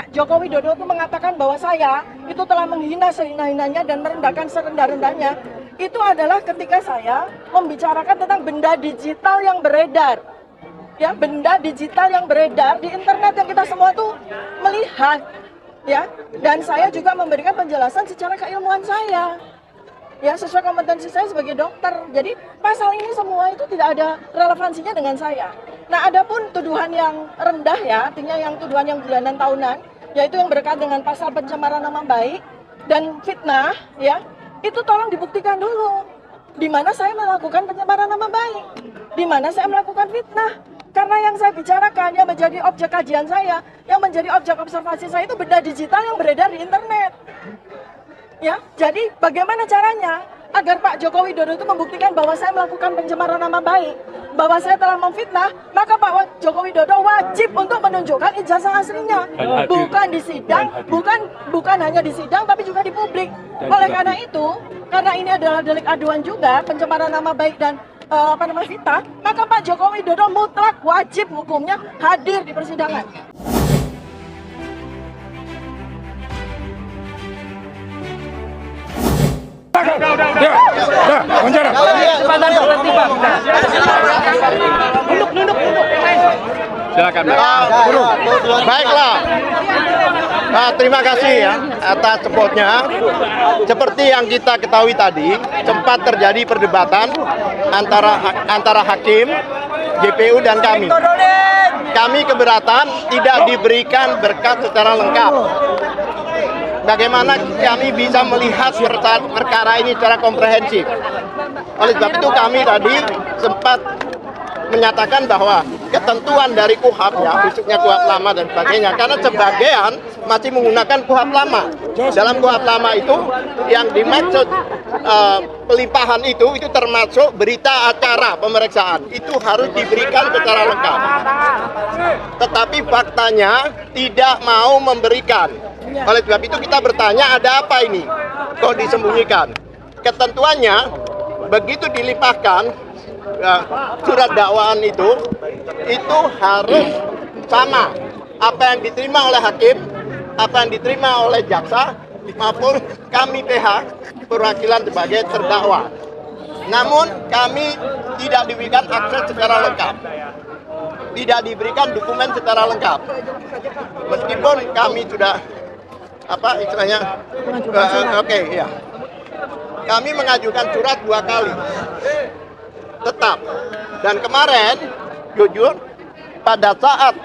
Pak Joko Widodo itu mengatakan bahwa saya itu telah menghina sehina-hinanya dan merendahkan serendah-rendahnya, itu adalah ketika saya membicarakan tentang benda digital yang beredar. Ya, benda digital yang beredar di internet yang kita semua tuh melihat, ya. Dan saya juga memberikan penjelasan secara keilmuan saya, ya, sesuai kompetensi saya sebagai dokter. Jadi pasal ini semua itu tidak ada relevansinya dengan saya. Nah, adapun tuduhan yang rendah, ya, artinya yang tuduhan yang bulanan tahunan, yaitu yang berkaitan dengan pasal pencemaran nama baik dan fitnah, ya, itu tolong dibuktikan dulu. Di mana saya melakukan pencemaran nama baik, di mana saya melakukan fitnah. Karena yang saya bicarakan, yang menjadi objek kajian saya, yang menjadi objek observasi saya itu benda digital yang beredar di internet. Ya, jadi bagaimana caranya agar Pak Joko Widodo itu membuktikan bahwa saya melakukan pencemaran nama baik, bahwa saya telah memfitnah, maka Pak Joko Widodo wajib untuk menunjukkan ijazah aslinya, bukan di sidang, bukan hanya di sidang, tapi juga di publik. Oleh karena itu, karena ini adalah delik aduan juga, pencemaran nama baik dan fitnah, maka Pak Joko Widodo mutlak wajib hukumnya hadir di persidangan. Duduk. Silakan. Baiklah. Terima kasih ya atas supportnya. Seperti yang kita ketahui tadi, sempat terjadi perdebatan antara hakim, JPU dan kami. Kami keberatan tidak diberikan berkas secara lengkap. Bagaimana kami bisa melihat perkara ini secara komprehensif. Oleh sebab itu kami tadi sempat menyatakan bahwa ketentuan dari KUHAP, ya, khususnya KUHAP lama dan sebagainya, karena sebagian masih menggunakan KUHAP lama. Dalam KUHAP lama itu yang dimaksud pelimpahan itu termasuk berita acara pemeriksaan, itu harus diberikan secara lengkap. Tetapi faktanya tidak mau memberikan. Oleh sebab itu kita bertanya, ada apa ini? Kok disembunyikan? Ketentuannya begitu dilimpahkan surat dakwaan itu harus sama apa yang diterima oleh hakim, apa yang diterima oleh jaksa maupun kami PH perwakilan sebagai terdakwa. Namun kami tidak diberikan akses secara lengkap, tidak diberikan dokumen secara lengkap. Meskipun kami sudah kami mengajukan surat 2 kali tetap, dan kemarin jujur pada saat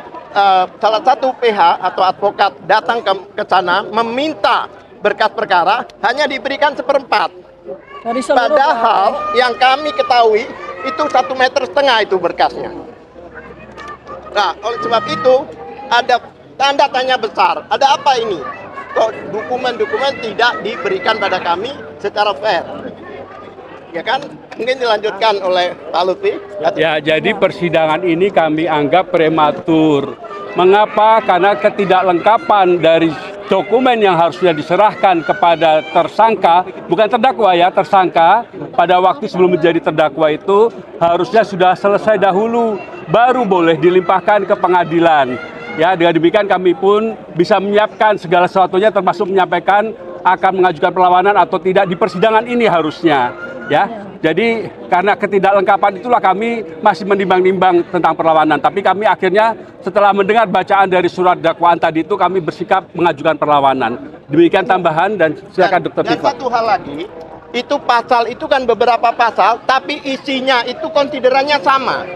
salah satu PH atau advokat datang ke sana meminta berkas perkara, hanya diberikan 1/4. Padahal yang kami ketahui itu 1,5 meter itu berkasnya. Nah, oleh sebab itu ada tanda tanya besar. Ada apa ini? Kok dokumen-dokumen tidak diberikan pada kami secara fair? Ya kan? Mungkin dilanjutkan oleh Pak Lutfi. Ya, jadi persidangan ini kami anggap prematur. Mengapa? Karena ketidaklengkapan dari dokumen yang harusnya diserahkan kepada tersangka, bukan terdakwa ya, tersangka, pada waktu sebelum menjadi terdakwa itu harusnya sudah selesai dahulu, baru boleh dilimpahkan ke pengadilan. Ya, dengan demikian kami pun bisa menyiapkan segala sesuatunya, termasuk menyampaikan akan mengajukan perlawanan atau tidak di persidangan ini harusnya. Ya, jadi karena ketidaklengkapan itulah kami masih menimbang-nimbang tentang perlawanan. Tapi kami akhirnya setelah mendengar bacaan dari surat dakwaan tadi itu kami bersikap mengajukan perlawanan. Demikian tambahan dan silakan Dr. Tifa. Dan satu hal lagi, itu pasal itu kan beberapa pasal, tapi isinya itu konsiderannya sama.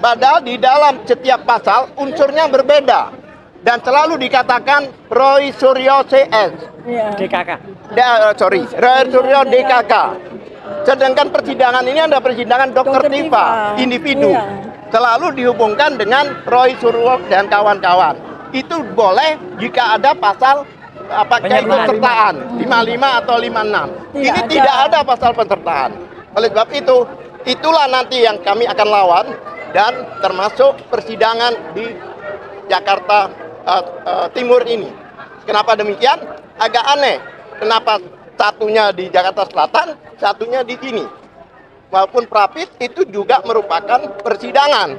Padahal di dalam setiap pasal unsurnya berbeda dan selalu dikatakan Roy Suryo CS, DKK. Roy Suryo DKK. Sedangkan persidangan ini ada persidangan Dr. Tifa, individu. Selalu dihubungkan dengan Roy Suryo dan kawan-kawan. Itu boleh jika ada pasal penyertaan 55 atau 56. Ini tidak ada pasal penyertaan. Oleh sebab itu, itulah nanti yang kami akan lawan, dan termasuk persidangan di Jakarta Timur ini. Kenapa demikian? Agak aneh. Kenapa satunya di Jakarta Selatan, satunya di sini? Walaupun Prapit itu juga merupakan persidangan.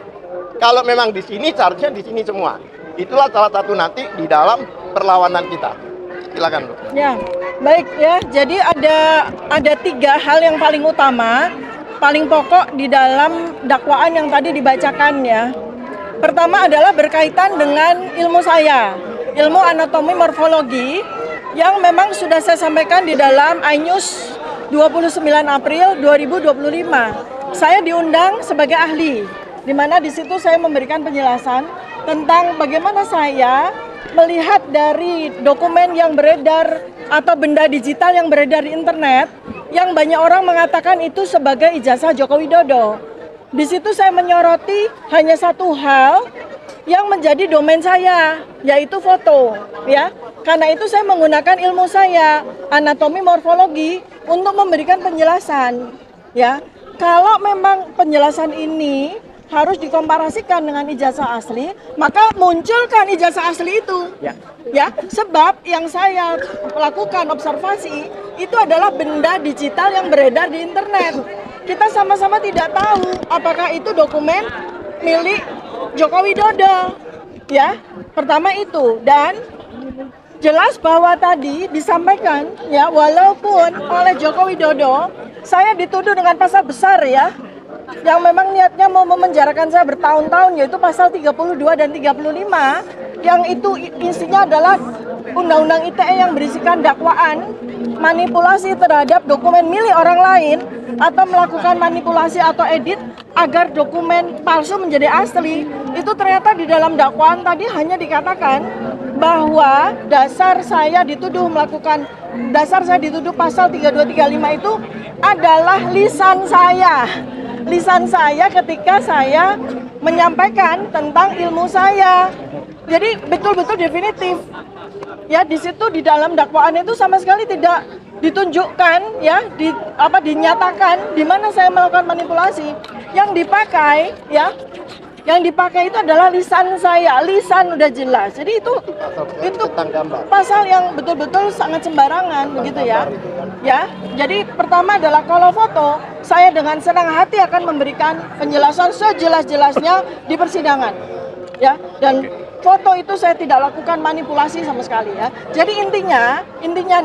Kalau memang di sini, seharusnya di sini semua. Itulah salah satu nanti di dalam perlawanan kita. Silakan, Bu. Ya, baik ya. Jadi ada 3 hal yang paling utama, paling pokok di dalam dakwaan yang tadi dibacakan ya. Pertama adalah berkaitan dengan ilmu saya, ilmu anatomi morfologi yang memang sudah saya sampaikan di dalam iNews 29 April 2025. Saya diundang sebagai ahli, di mana di situ saya memberikan penjelasan tentang bagaimana saya melihat dari dokumen yang beredar atau benda digital yang beredar di internet yang banyak orang mengatakan itu sebagai ijazah Joko Widodo. Di situ saya menyoroti hanya satu hal yang menjadi domain saya, yaitu foto, ya. Karena itu saya menggunakan ilmu saya, anatomi morfologi, untuk memberikan penjelasan, ya. Kalau memang penjelasan ini harus dikomparasikan dengan ijazah asli, maka munculkan ijazah asli itu. Ya, sebab yang saya lakukan observasi itu adalah benda digital yang beredar di internet. Kita sama-sama tidak tahu apakah itu dokumen milik Joko Widodo. Ya, pertama itu. Dan jelas bahwa tadi disampaikan ya, walaupun oleh Joko Widodo saya dituduh dengan pasal besar ya, yang memang niatnya mau memenjarakan saya bertahun-tahun, yaitu pasal 32 dan 35, yang itu isinya adalah Undang-Undang ITE yang berisikan dakwaan manipulasi terhadap dokumen milik orang lain atau melakukan manipulasi atau edit agar dokumen palsu menjadi asli. Itu ternyata di dalam dakwaan tadi hanya dikatakan bahwa dasar saya dituduh pasal 3235 itu adalah lisan saya ketika saya menyampaikan tentang ilmu saya. Jadi betul-betul definitif. Ya, di situ di dalam dakwaan itu sama sekali tidak ditunjukkan ya, dinyatakan di mana saya melakukan manipulasi. Yang dipakai itu adalah lisan saya, lisan udah jelas. Jadi itu pasal yang betul-betul sangat sembarangan begitu ya. Ya, jadi pertama adalah kalau foto, saya dengan senang hati akan memberikan penjelasan sejelas-jelasnya di persidangan. Ya, dan foto itu saya tidak lakukan manipulasi sama sekali ya. Jadi intinya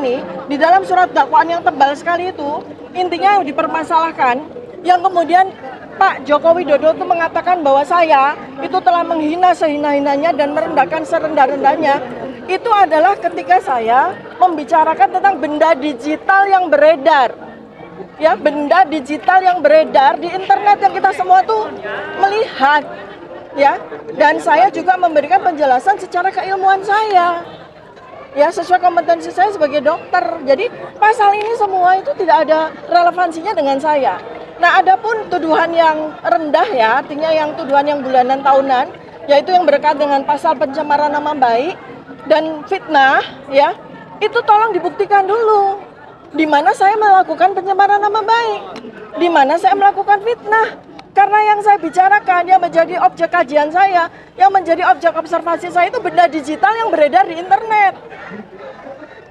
nih di dalam surat dakwaan yang tebal sekali itu, intinya yang dipermasalahkan yang kemudian Pak Joko Widodo itu mengatakan bahwa saya itu telah menghina sehina-hinanya dan merendahkan serendah-rendahnya. Itu adalah ketika saya membicarakan tentang benda digital yang beredar. Ya, benda digital yang beredar di internet yang kita semua tuh melihat. Ya, dan saya juga memberikan penjelasan secara keilmuan saya. Ya, sesuai kompetensi saya sebagai dokter. Jadi pasal ini semua itu tidak ada relevansinya dengan saya. Nah, adapun tuduhan yang rendah ya, artinya yang tuduhan yang bulanan tahunan, yaitu yang berkaitan dengan pasal pencemaran nama baik dan fitnah, ya, itu tolong dibuktikan dulu. Di mana saya melakukan pencemaran nama baik, di mana saya melakukan fitnah. Karena yang saya bicarakan, yang menjadi objek kajian saya, yang menjadi objek observasi saya itu benda digital yang beredar di internet.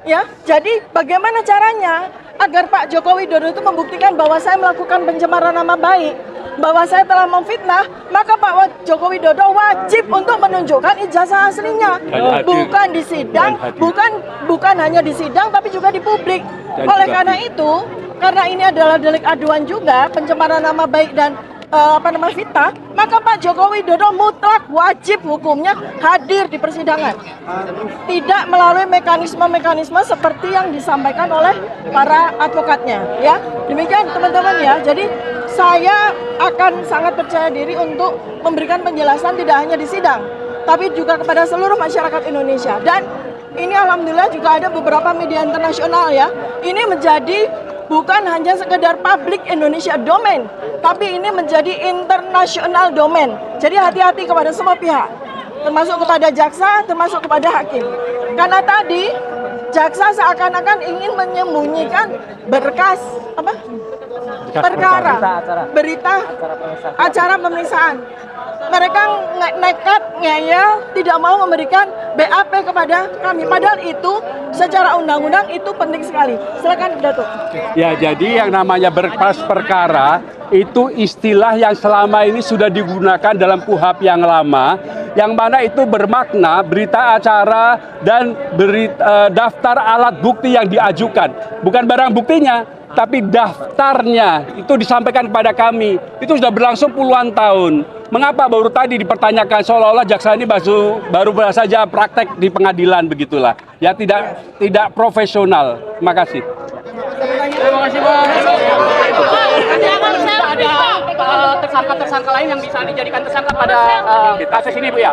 Ya, jadi bagaimana caranya agar Pak Joko Widodo itu membuktikan bahwa saya melakukan pencemaran nama baik, bahwa saya telah memfitnah, maka Pak Joko Widodo wajib untuk menunjukkan ijazah aslinya, bukan di sidang, bukan hanya di sidang, tapi juga di publik. Oleh karena itu, karena ini adalah delik aduan juga, pencemaran nama baik dan fitnah, maka Pak Joko Widodo mutlak wajib hukumnya hadir di persidangan, tidak melalui mekanisme-mekanisme seperti yang disampaikan oleh para advokatnya. Ya, demikian teman-teman ya. Jadi saya akan sangat percaya diri untuk memberikan penjelasan tidak hanya di sidang, tapi juga kepada seluruh masyarakat Indonesia. Dan ini alhamdulillah juga ada beberapa media internasional ya. Ini menjadi bukan hanya sekedar publik Indonesia domain, tapi ini menjadi internasional domain. Jadi hati-hati kepada semua pihak, termasuk kepada jaksa, termasuk kepada hakim. Karena tadi jaksa seakan-akan ingin menyembunyikan berkas perkara, berita acara pemeriksaan. Mereka nekat ngeyel, tidak mau memberikan BAP kepada kami. Padahal itu secara undang-undang itu penting sekali. Silakan Datuk. Ya, jadi yang namanya berkas perkara itu istilah yang selama ini sudah digunakan dalam KUHP yang lama yang mana itu bermakna berita acara dan daftar alat bukti yang diajukan. Bukan barang buktinya, tapi daftarnya itu disampaikan kepada kami. Itu sudah berlangsung puluhan tahun. Mengapa baru tadi dipertanyakan seolah-olah jaksa ini baru saja praktek di pengadilan begitulah. Ya tidak profesional. Terima kasih. Terima kasih, Pak. Ada tersangka-tersangka lain yang bisa dijadikan tersangka pada kasus ini, Bu ya?